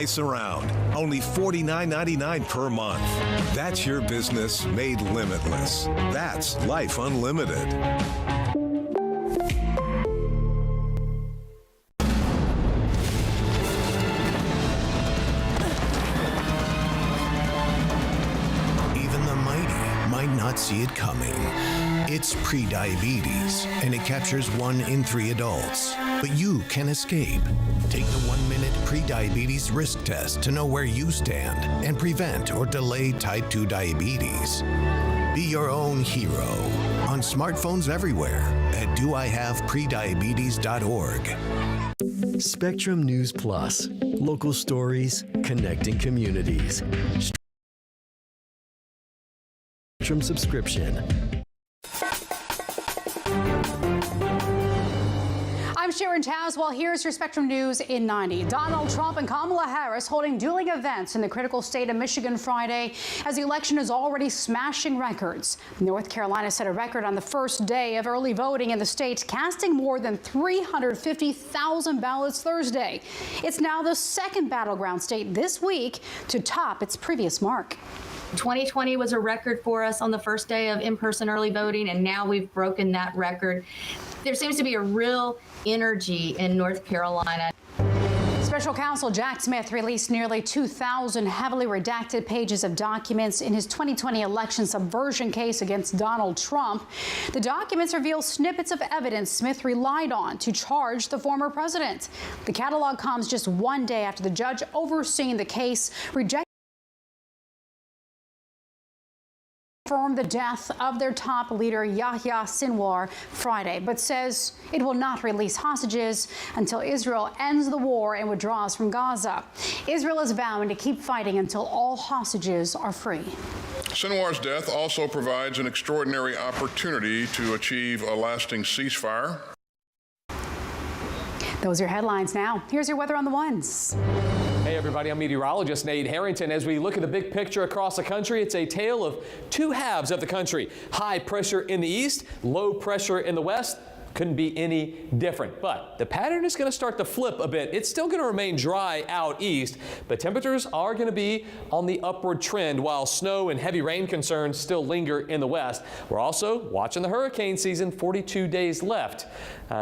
Around. Only $49.99 per month. That's your business made limitless. That's Life Unlimited. Even the mighty might not see it coming. It's prediabetes, and it captures 1 in 3 adults. But you can escape. Take the 1-minute prediabetes risk test to know where you stand and prevent or delay type 2 diabetes. Be your own hero on smartphones everywhere at doihaveprediabetes.org. Spectrum News Plus. Local stories, connecting communities. Spectrum subscription. I'm Sharon Tazwell. Here's your Spectrum News in 90. Donald Trump and Kamala Harris holding dueling events in the critical state of Michigan Friday as the election is already smashing records. North Carolina set a record on the first day of early voting in the state, casting more than 350,000 ballots Thursday. It's now the second battleground state this week to top its previous mark. 2020 was a record for us on the first day of in-person early voting, and now we've broken that record. There seems to be a real energy in North Carolina. Special counsel Jack Smith released nearly 2,000 heavily redacted pages of documents in his 2020 election subversion case against Donald Trump. The documents reveal snippets of evidence Smith relied on to charge the former president. The catalog comes just one day after the judge overseeing the case rejected the death of their top leader, Yahya Sinwar, Friday, but says it will not release hostages until Israel ends the war and withdraws from Gaza. Israel is vowing to keep fighting until all hostages are free. Sinwar's death also provides an extraordinary opportunity to achieve a lasting ceasefire. Those are your headlines now. Here's your weather on the ones. Hey everybody, I'm meteorologist Nate Harrington. As we look at the big picture across the country, it's a tale of two halves of the country. High pressure in the east, low pressure in the west. Couldn't be any different. But the pattern is going to start to flip a bit. It's still going to remain dry out east, but temperatures are going to be on the upward trend while snow and heavy rain concerns still linger in the west. We're also watching the hurricane season, 42 days left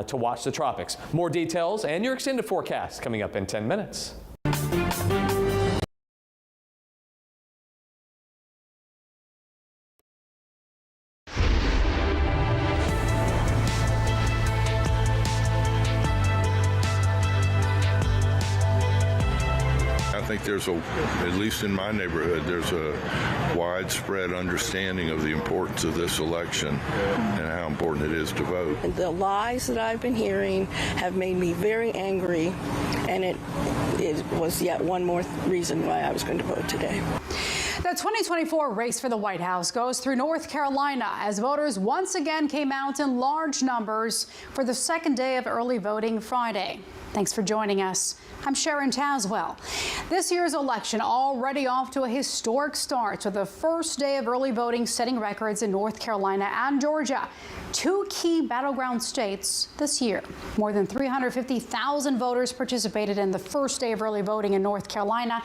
to watch the tropics. More details and your extended forecast coming up in 10 minutes. I think there's at least in my neighborhood, there's a widespread understanding of the importance of this election and how important it is to vote. The lies that I've been hearing have made me very angry, and it was yet one more reason why I was going to vote today. The 2024 race for the White House goes through North Carolina as voters once again came out in large numbers for the second day of early voting Friday. Thanks for joining us. I'm Sharon Tazwell. This year's election already off to a historic start with the first day of early voting setting records in North Carolina and Georgia, two key battleground states this year. More than 350,000 voters participated in the first day of early voting in North Carolina.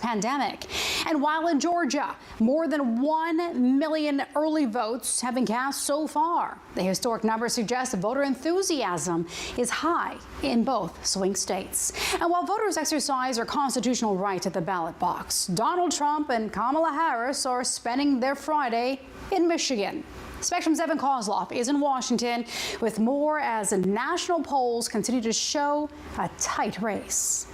Pandemic. And while in Georgia, more than 1 million early votes have been cast so far. The historic numbers suggest voter enthusiasm is high in both swing states. And while voters exercise their constitutional right at the ballot box, Donald Trump and Kamala Harris are spending their Friday in Michigan. Spectrum's Evan Kozloff is in Washington with more as national polls continue to show a tight race.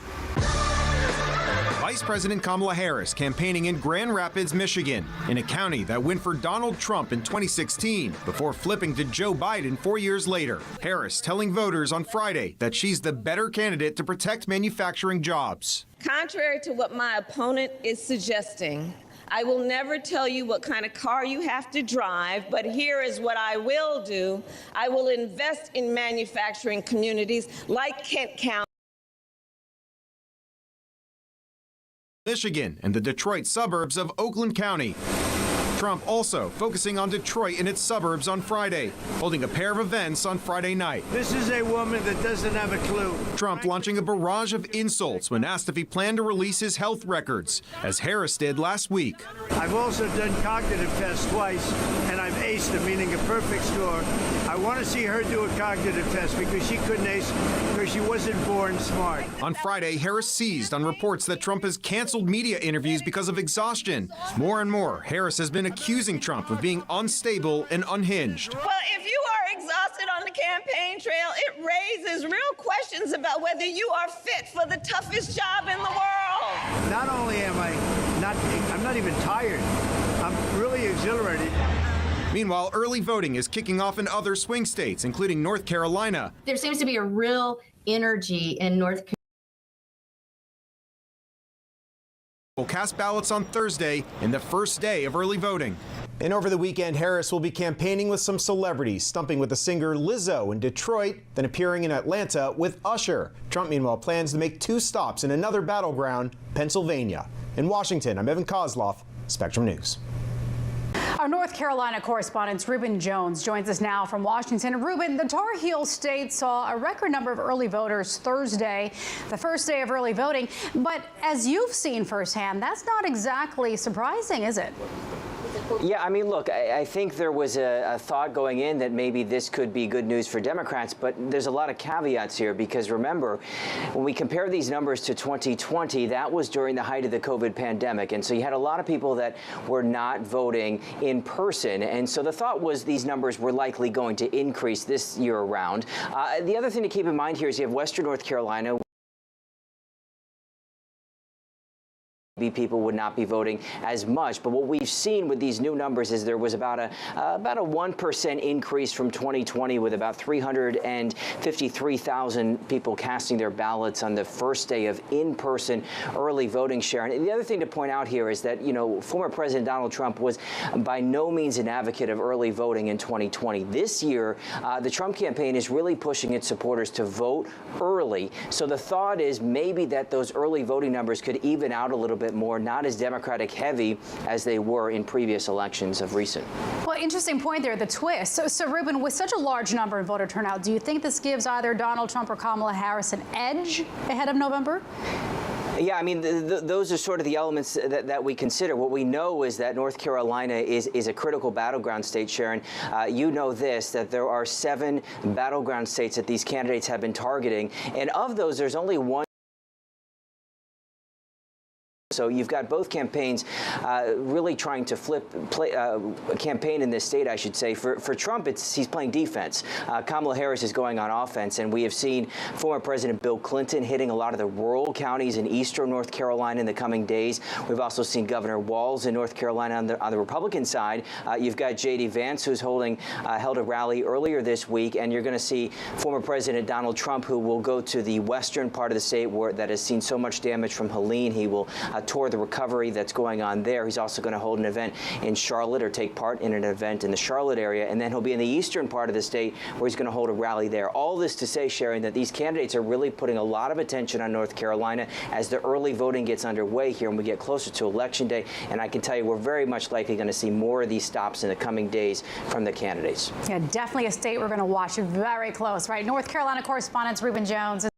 Vice President Kamala Harris campaigning in Grand Rapids, Michigan, in a county that went for Donald Trump in 2016 before flipping to Joe Biden 4 years later. Harris telling voters on Friday that she's the better candidate to protect manufacturing jobs. Contrary to what my opponent is suggesting, I will never tell you what kind of car you have to drive, but here is what I will do. I will invest in manufacturing communities like Kent County, Michigan and the Detroit suburbs of Oakland County. Trump also focusing on Detroit and its suburbs on Friday, holding a pair of events on Friday night. This is a woman that doesn't have a clue. Trump launching a barrage of insults when asked if he planned to release his health records, as Harris did last week. I've also done cognitive tests twice, and I've aced them, meaning a perfect score. I want to see her do a cognitive test because she couldn't ace because she wasn't born smart. On Friday, Harris seized on reports that Trump has canceled media interviews because of exhaustion. More and more, Harris has been accusing Trump of being unstable and unhinged. Well, if you are exhausted on the campaign trail, it raises real questions about whether you are fit for the toughest job in the world. Not only am I'm not even tired. I'm really exhilarated. Meanwhile, early voting is kicking off in other swing states, including North Carolina. There seems to be a real energy in North Carolina. Will cast ballots on Thursday in the first day of early voting. And over the weekend, Harris will be campaigning with some celebrities, stumping with the singer Lizzo in Detroit, then appearing in Atlanta with Usher. Trump, meanwhile, plans to make 2 stops in another battleground, Pennsylvania. In Washington, I'm Evan Kozloff, Spectrum News. Our North Carolina correspondent Ruben Jones joins us now from Washington. Ruben, the Tar Heel state saw a record number of early voters Thursday, the first day of early voting. But as you've seen firsthand, that's not exactly surprising, is it? Yeah, I mean, look, I think there was a thought going in that maybe this could be good news for Democrats, but there's a lot of caveats here because remember, when we compare these numbers to 2020, that was during the height of the COVID pandemic. And so you had a lot of people that were not voting in person. And so the thought was these numbers were likely going to increase this year around. The other thing to keep in mind here is you have Western North Carolina. People would not be voting as much, but what we've seen with these new numbers is there was about a 1% increase from 2020, with about 353,000 people casting their ballots on the first day of in-person early voting. Sharon, and the other thing to point out here is that former President Donald Trump was by no means an advocate of early voting in 2020. This year, the Trump campaign is really pushing its supporters to vote early. So the thought is maybe that those early voting numbers could even out a little bit more, not as Democratic heavy as they were in previous elections of recent. Well, interesting point there, the twist. So Ruben, with such a large number in voter turnout, do you think this gives either Donald Trump or Kamala Harris an edge ahead of November? Yeah, I mean, those are sort of the elements that we consider. What we know is that North Carolina is a critical battleground state, Sharon. You know this, that there are 7 battleground states that these candidates have been targeting, and of those, there's only one. So you've got both campaigns really trying to play a campaign in this state, I should say. For Trump, he's playing defense. Kamala Harris is going on offense, and we have seen former President Bill Clinton hitting a lot of the rural counties in eastern North Carolina in the coming days. We've also seen Governor Walz in North Carolina on the Republican side. You've got J.D. Vance, who's held a rally earlier this week, and you're going to see former President Donald Trump, who will go to the western part of the state that has seen so much damage from Helene. He will tour the recovery that's going on there. He's also going to hold an event in Charlotte, or take part in an event in the Charlotte area, and then he'll be in the eastern part of the state where he's going to hold a rally there. All this to say, Sharon, that these candidates are really putting a lot of attention on North Carolina as the early voting gets underway here and we get closer to Election Day. And I can tell you we're very much likely going to see more of these stops in the coming days from the candidates. Yeah, definitely a state we're going to watch very close, right? North Carolina correspondent Ruben Jones.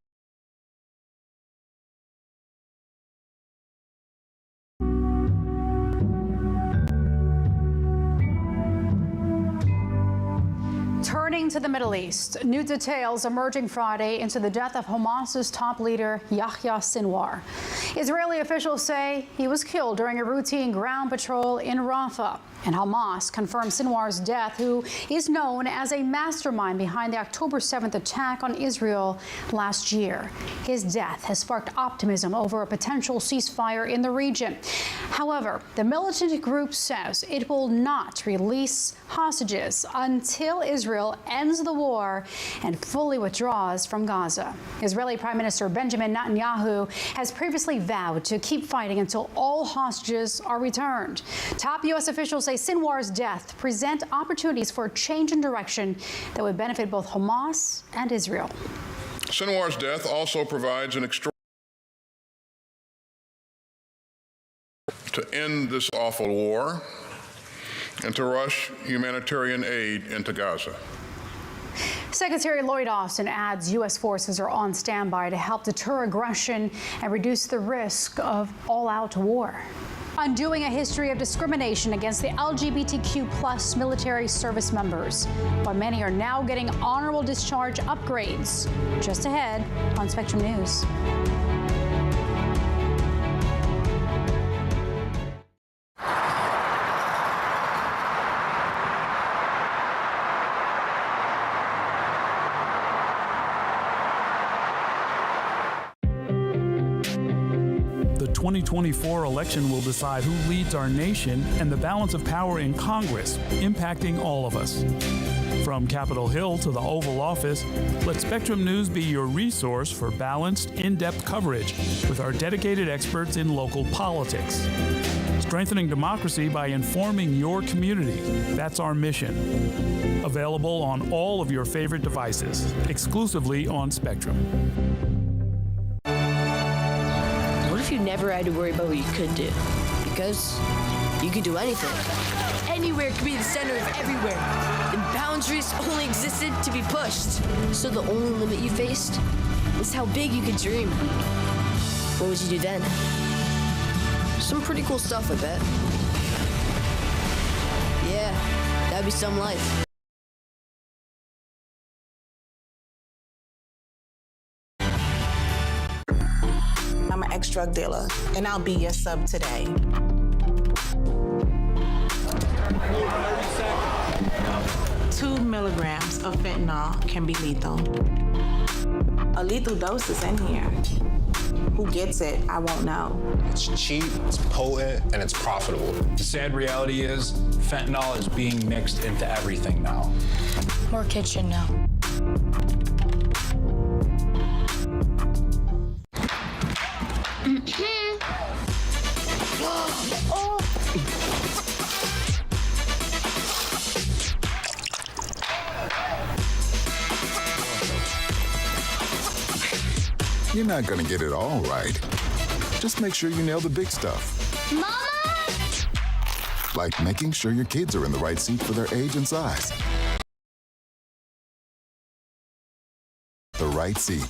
Turning to the Middle East, new details emerging Friday into the death of Hamas's top leader, Yahya Sinwar. Israeli officials say he was killed during a routine ground patrol in Rafah. And Hamas confirmed Sinwar's death, who is known as a mastermind behind the October 7th attack on Israel last year. His death has sparked optimism over a potential ceasefire in the region. However, the militant group says it will not release hostages until Israel ends the war and fully withdraws from Gaza. Israeli Prime Minister Benjamin Netanyahu has previously vowed to keep fighting until all hostages are returned. Top U.S. officials say Sinwar's death present opportunities for a change in direction that would benefit both Hamas and Israel. Sinwar's death also provides an extraordinary to end this awful war and to rush humanitarian aid into Gaza. Secretary Lloyd Austin adds U.S. forces are on standby to help deter aggression and reduce the risk of all-out war. Undoing a history of discrimination against the LGBTQ+ military service members, while many are now getting honorable discharge upgrades. Just ahead on Spectrum News. The 2024 election will decide who leads our nation and the balance of power in Congress, impacting all of us. From Capitol Hill to the Oval Office, let Spectrum News be your resource for balanced, in-depth coverage with our dedicated experts in local politics. Strengthening democracy by informing your community. That's our mission. Available on all of your favorite devices, exclusively on Spectrum. What if you never had to worry about what you could do? Because you could do anything. Anywhere could be the center of everywhere. And boundaries only existed to be pushed. So the only limit you faced was how big you could dream. What would you do then? Some pretty cool stuff, I bet. Yeah, that'd be some life. I'm an ex-drug dealer, and I'll be your sub today. 2 milligrams of fentanyl can be lethal. A lethal dose is in here. Who gets it, I won't know. It's cheap, it's potent, and it's profitable. The sad reality is, fentanyl is being mixed into everything now. More kitchen now. You're not gonna get it all right. Just make sure you nail the big stuff. Mama! Like making sure your kids are in the right seat for their age and size. The right seat.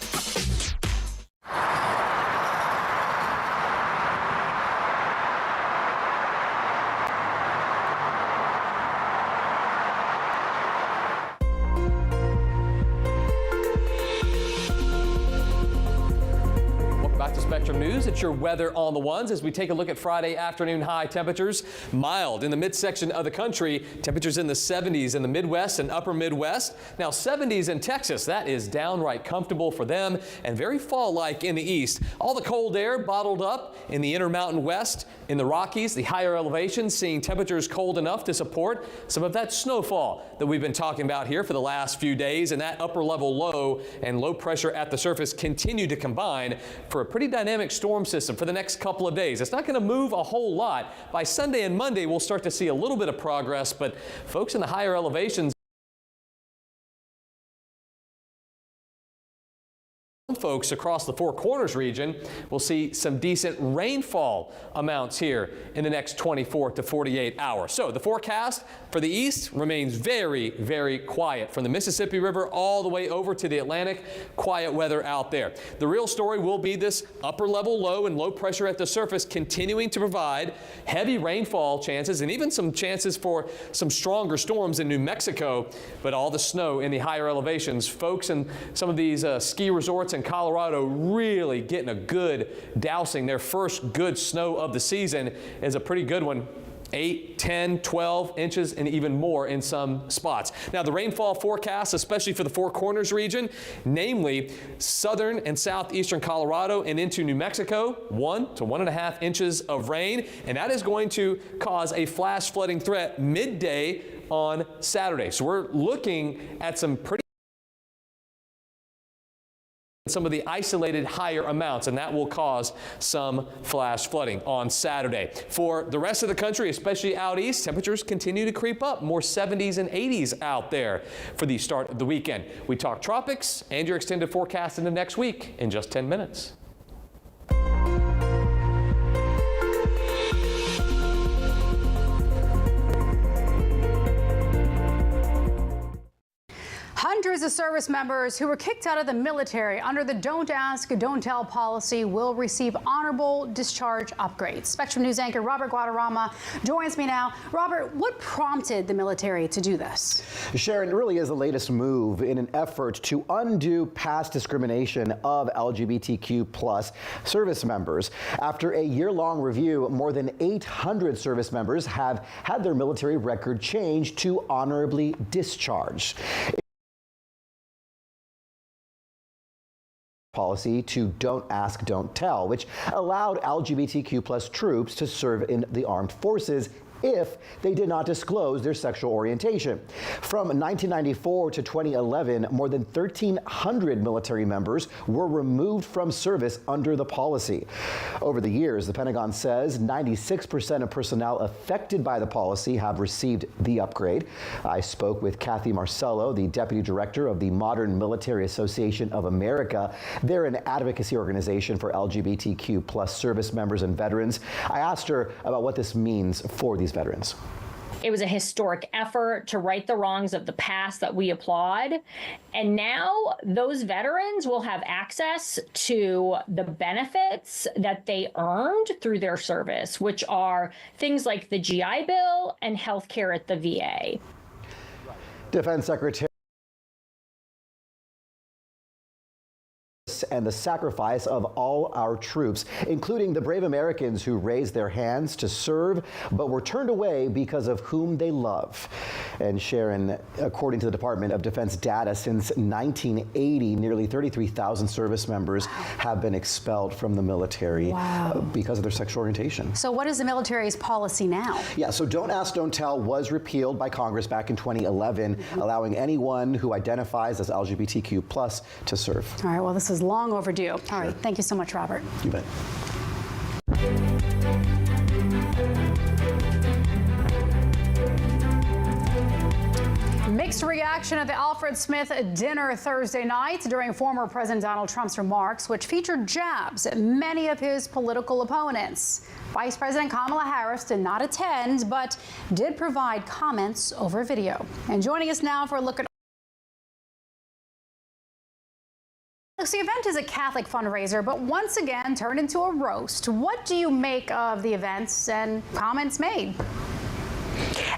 Spectrum News. It's your weather on the ones as we take a look at Friday afternoon high temperatures. Mild in the midsection of the country. Temperatures in the 70s in the Midwest and upper Midwest. Now 70s in Texas. That is downright comfortable for them and very fall-like in the east. All the cold air bottled up in the Intermountain West. In the Rockies, the higher elevations seeing temperatures cold enough to support some of that snowfall that we've been talking about here for the last few days, and that upper level low and low pressure at the surface continue to combine for a pretty dynamic storm system for the next couple of days. It's not going to move a whole lot. By Sunday and Monday, we'll start to see a little bit of progress, but folks in the higher elevations, folks across the Four Corners region will see some decent rainfall amounts here in the next 24 to 48 hours. So the forecast for the east remains very, very quiet. From the Mississippi River all the way over to the Atlantic, quiet weather out there. The real story will be this upper level low and low pressure at the surface continuing to provide heavy rainfall chances and even some chances for some stronger storms in New Mexico. But all the snow in the higher elevations, folks in some of these ski resorts in Colorado really getting a good dousing. Their first good snow of the season is a pretty good one. 8, 10, 12 inches and even more in some spots. Now the rainfall forecast, especially for the Four Corners region, namely southern and southeastern Colorado and into New Mexico, 1 to 1.5 inches of rain, and that is going to cause a flash flooding threat midday on Saturday. So we're looking at some pretty some of the isolated higher amounts, and that will cause some flash flooding on Saturday. For the rest of the country, especially out east, temperatures continue to creep up, more 70s and 80s out there for the start of the weekend. We talk tropics and your extended forecast into next week in just 10 minutes. Hundreds of service members who were kicked out of the military under the Don't Ask, Don't Tell policy will receive honorable discharge upgrades. Spectrum News anchor Robert Guadarrama joins me now. Robert, what prompted the military to do this? Sharon, it really is the latest move in an effort to undo past discrimination of LGBTQ plus service members. After a year-long review, more than 800 service members have had their military record changed to honorably discharged. Policy to Don't Ask, Don't Tell, which allowed LGBTQ plus troops to serve in the armed forces if they did not disclose their sexual orientation. From 1994 to 2011, more than 1,300 military members were removed from service under the policy. Over the years, the Pentagon says 96% of personnel affected by the policy have received the upgrade. I spoke with Kathy Marcello, the Deputy Director of the Modern Military Association of America. They're an advocacy organization for LGBTQ plus service members and veterans. I asked her about what this means for these veterans. It was a historic effort to right the wrongs of the past that we applaud. And now those veterans will have access to the benefits that they earned through their service, which are things like the GI Bill and health care at the VA. Defense Secretary and the sacrifice of all our troops, including the brave Americans who raised their hands to serve but were turned away because of whom they love. And Sharon, according to the Department of Defense data, since 1980, nearly 33,000 service members have been expelled from the military because of their sexual orientation. So what is the military's policy now? Yeah, so Don't Ask, Don't Tell was repealed by Congress back in 2011, allowing anyone who identifies as LGBTQ plus to serve. All right, well, this is long overdue. All right, thank you so much, Robert. You bet. Mixed reaction at the Alfred Smith dinner Thursday night during former President Donald Trump's remarks, which featured jabs at many of his political opponents. Vice President Kamala Harris did not attend, but did provide comments over video. And joining us now for a look at the event is a Catholic fundraiser, but once again turned into a roast. What do you make of the events and comments made?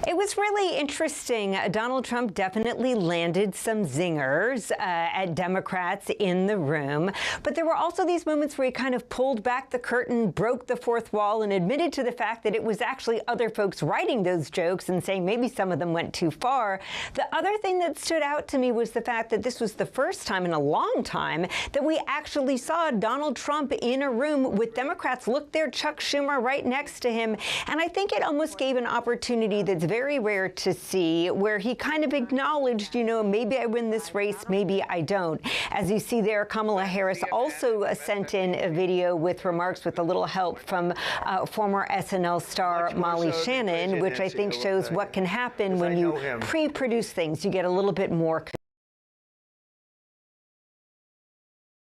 It was really interesting. Donald Trump definitely landed some zingers at Democrats in the room. But there were also these moments where he kind of pulled back the curtain, broke the fourth wall, and admitted to the fact that it was actually other folks writing those jokes and saying maybe some of them went too far. The other thing that stood out to me was the fact that this was the first time in a long time that we actually saw Donald Trump in a room with Democrats. Look there, Chuck Schumer right next to him. And I think it almost gave an opportunity that's very rare to see, where he kind of acknowledged, you know, maybe I win this race, maybe I don't. As you see there, Kamala Harris also sent in a video with remarks with a little help from former SNL star Molly Shannon, which I think shows what can happen when you pre-produce things. You get a little bit more.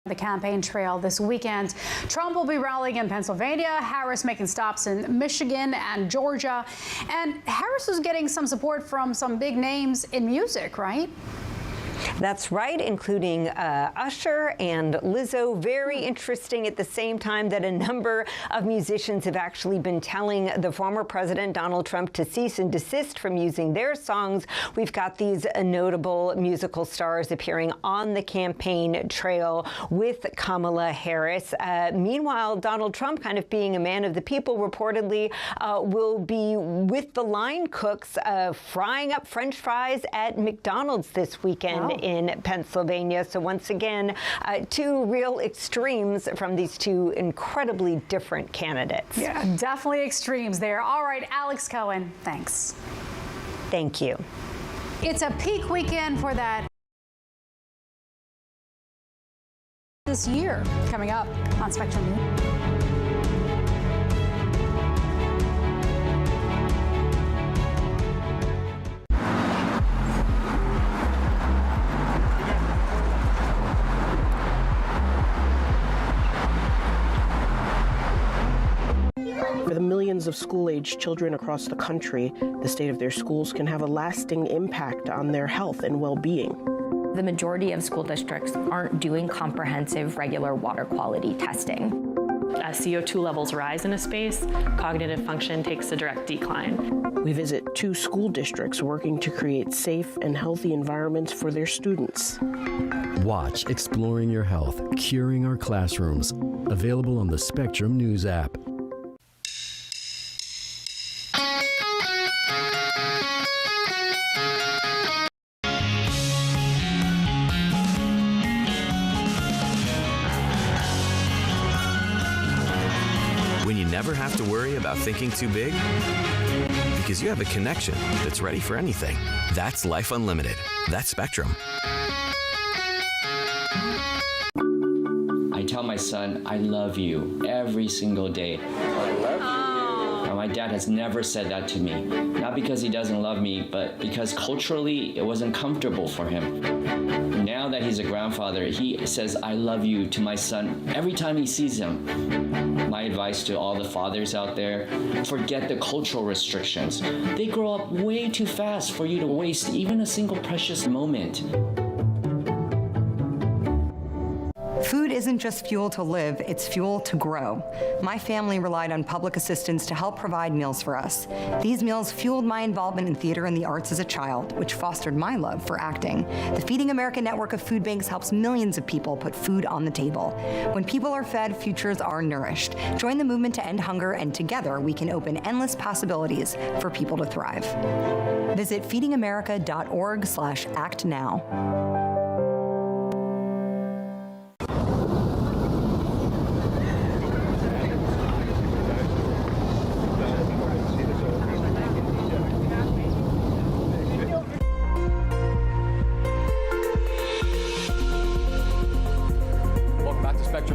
The campaign trail this weekend. Trump will be rallying in Pennsylvania, Harris making stops in Michigan and Georgia. And Harris is getting some support from some big names in music, right? That's right, including Usher and Lizzo. Very interesting at the same time that a number of musicians have actually been telling the former president, Donald Trump, to cease and desist from using their songs. We've got these notable musical stars appearing on the campaign trail with Kamala Harris. Meanwhile, Donald Trump, kind of being a man of the people, reportedly will be with the line cooks frying up French fries at McDonald's this weekend in Pennsylvania. So once again, two real extremes from these two incredibly different candidates. Yeah, definitely extremes there. All right, Alex Cohen, thanks. Thank you. It's a peak weekend for that this year. Coming up on Spectrum News. For the millions of school-aged children across the country, the state of their schools can have a lasting impact on their health and well-being. The majority of school districts aren't doing comprehensive regular water quality testing. As CO2 levels rise in a space, cognitive function takes a direct decline. We visit 2 school districts working to create safe and healthy environments for their students. Watch Exploring Your Health, Curing Our Classrooms. Available on the Spectrum News app. When you never have to worry about thinking too big? Because you have a connection that's ready for anything. That's Life Unlimited. That's Spectrum. I tell my son, I love you every single day. I love you. And my dad has never said that to me. Not because he doesn't love me, but because culturally it wasn't comfortable for him. Now that he's a grandfather, he says, I love you to my son every time he sees him. My advice to all the fathers out there, forget the cultural restrictions. They grow up way too fast for you to waste even a single precious moment. Food isn't just fuel to live, it's fuel to grow. My family relied on public assistance to help provide meals for us. These meals fueled my involvement in theater and the arts as a child, which fostered my love for acting. The Feeding America network of food banks helps millions of people put food on the table. When people are fed, futures are nourished. Join the movement to end hunger, and together we can open endless possibilities for people to thrive. Visit feedingamerica.org/actnow.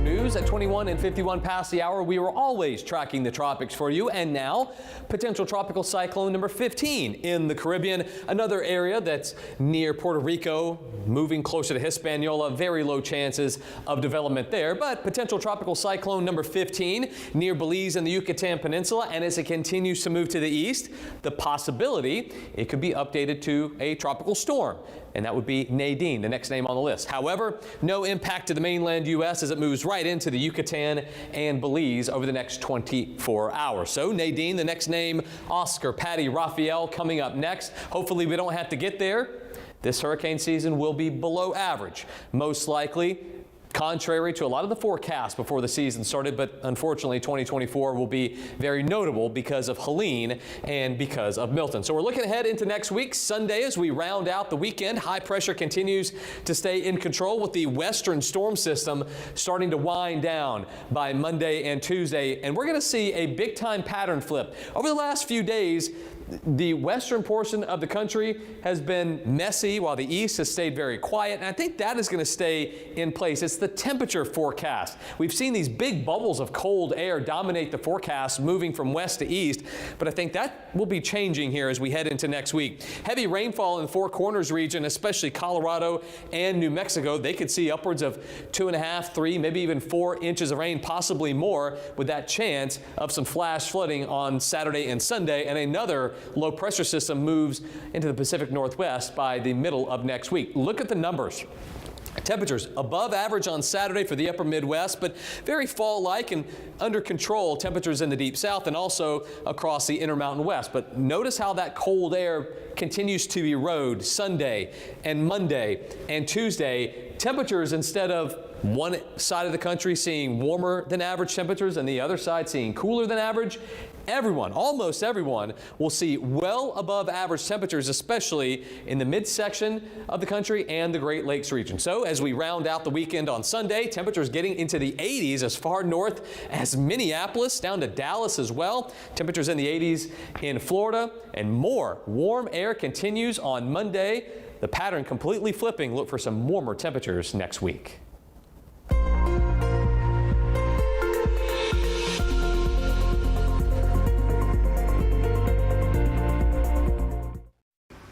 News at 21 and 51 past the hour. We were always tracking the tropics for you, and now potential tropical cyclone number 15 in the Caribbean, another area that's near Puerto Rico, moving closer to Hispaniola. Very low chances of development there, but potential tropical cyclone number 15 near Belize and the Yucatan Peninsula, and as it continues to move to the east, the possibility it could be updated to a tropical storm, and that would be Nadine, the next name on the list. However, no impact to the mainland U.S. as it moves right into the Yucatan and Belize over the next 24 hours. So Nadine, the next name, Oscar, Patty, Raphael coming up next. Hopefully we don't have to get there. This hurricane season will be below average, most likely, contrary to a lot of the forecasts before the season started, but unfortunately 2024 will be very notable because of Helene and because of Milton. So we're looking ahead into next week, Sunday, as we round out the weekend. High pressure continues to stay in control with the western storm system starting to wind down by Monday and Tuesday, and we're going to see a big time pattern flip. Over the last few days, the western portion of the country has been messy while the east has stayed very quiet, and I think that is going to stay in place. It's the temperature forecast. We've seen these big bubbles of cold air dominate the forecast moving from west to east, but I think that will be changing here as we head into next week. Heavy rainfall in the Four Corners region, especially Colorado and New Mexico. They could see upwards of 2.5, 3, maybe even 4 inches of rain, possibly more, with that chance of some flash flooding on Saturday and Sunday, and another low pressure system moves into the Pacific Northwest by the middle of next week. Look at the numbers. Temperatures above average on Saturday for the upper Midwest, but very fall-like and under control temperatures in the deep south and also across the Intermountain West. But notice how that cold air continues to erode Sunday and Monday and Tuesday. Temperatures, instead of one side of the country seeing warmer than average temperatures and the other side seeing cooler than average, everyone, almost everyone, will see well above average temperatures, especially in the midsection of the country and the Great Lakes region. So as we round out the weekend on Sunday, temperatures getting into the 80s as far north as Minneapolis, down to Dallas as well. Temperatures in the 80s in Florida, and more warm air continues on Monday. The pattern completely flipping. Look for some warmer temperatures next week.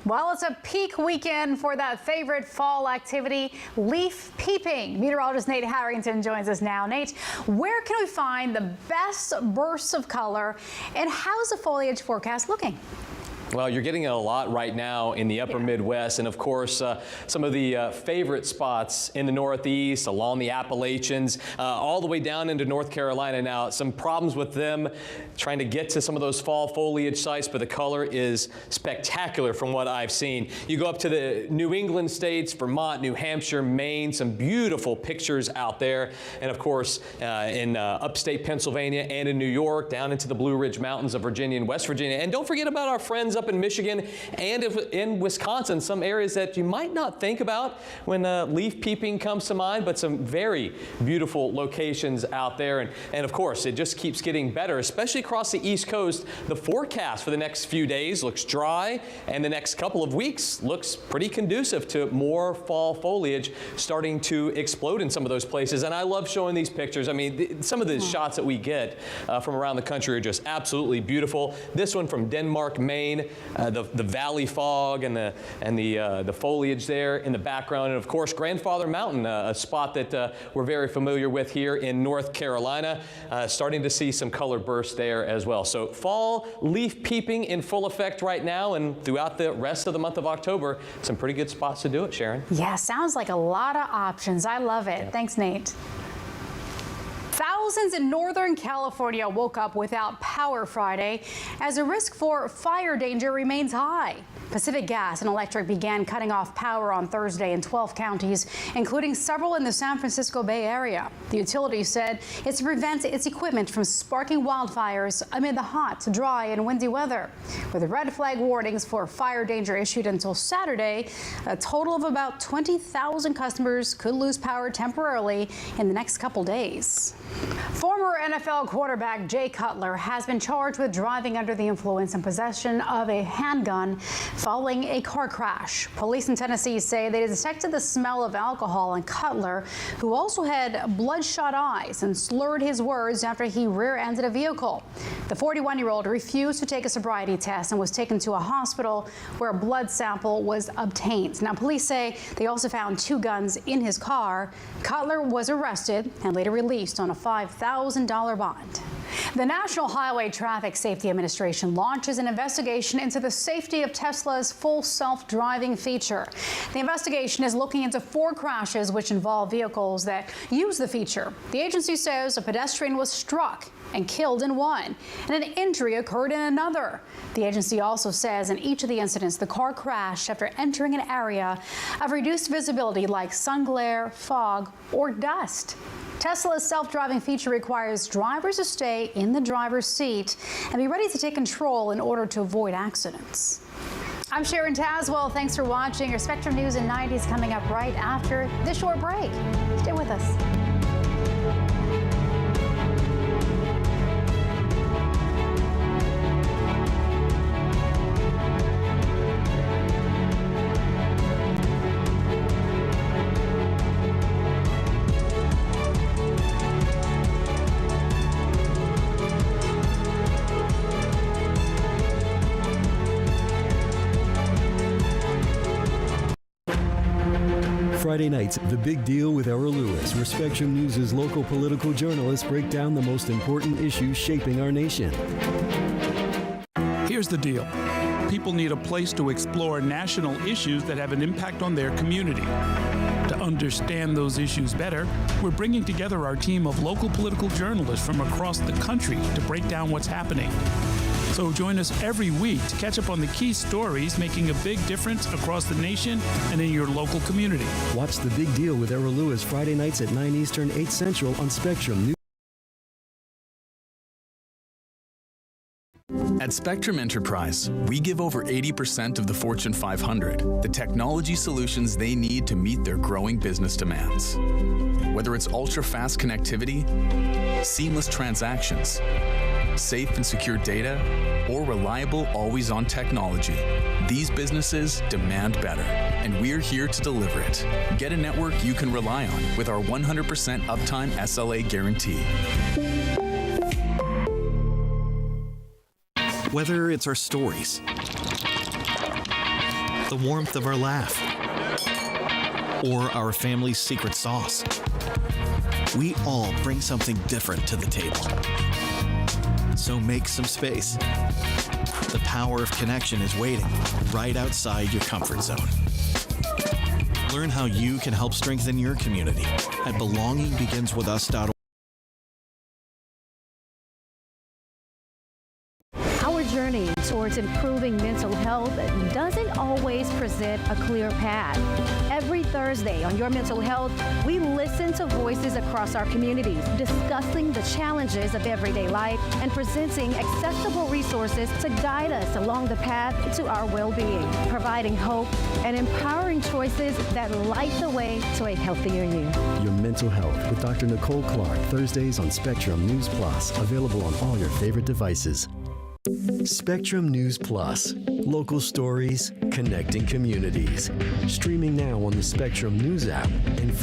Well, it's a peak weekend for that favorite fall activity, leaf peeping. Meteorologist Nate Harrington joins us now. Nate, where can we find the best bursts of color, and how's the foliage forecast looking? Well, you're getting it a lot right now in the upper Midwest, and of course, some of the favorite spots in the Northeast, along the Appalachians, all the way down into North Carolina. Now, some problems with them trying to get to some of those fall foliage sites, but the color is spectacular from what I've seen. You go up to the New England states, Vermont, New Hampshire, Maine, some beautiful pictures out there, and of course, in upstate Pennsylvania and in New York, down into the Blue Ridge Mountains of Virginia and West Virginia. And don't forget about our friends up in Michigan and in Wisconsin, some areas that you might not think about when leaf peeping comes to mind, but some very beautiful locations out there. And of course, it just keeps getting better, especially across the East Coast. The forecast for the next few days looks dry, and the next couple of weeks looks pretty conducive to more fall foliage starting to explode in some of those places. And I love showing these pictures. I mean, some of the shots that we get from around the country are just absolutely beautiful. This one from Denmark, Maine, the valley fog and the foliage there in the background, and of course Grandfather Mountain, a spot that we're very familiar with here in North Carolina, starting to see some color bursts there as well. So fall leaf peeping in full effect right now, and throughout the rest of the month of October, some pretty good spots to do it, Sharon. Yeah, sounds like a lot of options. I love it. Thanks, Nate. Thousands in Northern California woke up without power Friday as the risk for fire danger remains high. Pacific Gas and Electric began cutting off power on Thursday in 12 counties, including several in the San Francisco Bay Area. The utility said it's to prevent its equipment from sparking wildfires amid the hot, dry, and windy weather. With red flag warnings for fire danger issued until Saturday, a total of about 20,000 customers could lose power temporarily in the next couple days. Former NFL quarterback Jay Cutler has been charged with driving under the influence and possession of a handgun following a car crash. Police in Tennessee say they detected the smell of alcohol in Cutler, who also had bloodshot eyes and slurred his words after he rear-ended a vehicle. The 41-year-old refused to take a sobriety test and was taken to a hospital where a blood sample was obtained. Now, police say they also found 2 guns in his car. Cutler was arrested and later released on a $5,000 bond. The National Highway Traffic Safety Administration launches an investigation into the safety of Tesla's full self-driving feature. The investigation is looking into 4 crashes which involve vehicles that use the feature. The agency says a pedestrian was struck and killed in one, and an injury occurred in another. The agency also says in each of the incidents, the car crashed after entering an area of reduced visibility like sun glare, fog, or dust. Tesla's self-driving feature requires drivers to stay in the driver's seat and be ready to take control in order to avoid accidents. I'm Sharon Tazwell. Thanks for watching. Your Spectrum News in 90 is coming up right after this short break. Stay with us. Friday nights, The Big Deal with Errol Lewis, where Spectrum News' local political journalists break down the most important issues shaping our nation. Here's the deal. People need a place to explore national issues that have an impact on their community. To understand those issues better, we're bringing together our team of local political journalists from across the country to break down what's happening. So join us every week to catch up on the key stories making a big difference across the nation and in your local community. Watch The Big Deal with Errol Lewis Friday nights at 9 Eastern, 8 Central on Spectrum News. At Spectrum Enterprise, we give over 80% of the Fortune 500 the technology solutions they need to meet their growing business demands. Whether it's ultra-fast connectivity, seamless transactions, safe and secure data, or reliable always-on technology, these businesses demand better, and we're here to deliver it. Get a network you can rely on with our 100% uptime SLA guarantee. Whether it's our stories, the warmth of our laugh, or our family's secret sauce, we all bring something different to the table. So make some space. The power of connection is waiting right outside your comfort zone. Learn how you can help strengthen your community at belongingbeginswithus.org. Our journey towards improving mental health doesn't always present a clear path. Every Thursday on Your Mental Health, we listen to voices across our communities, discussing the challenges of everyday life and presenting accessible resources to guide us along the path to our well-being, providing hope and empowering choices that light the way to a healthier you. Your Mental Health with Dr. Nicole Clark, Thursdays on Spectrum News Plus, available on all your favorite devices. Spectrum News Plus. Local stories, connecting communities. Streaming now on the Spectrum News app and free.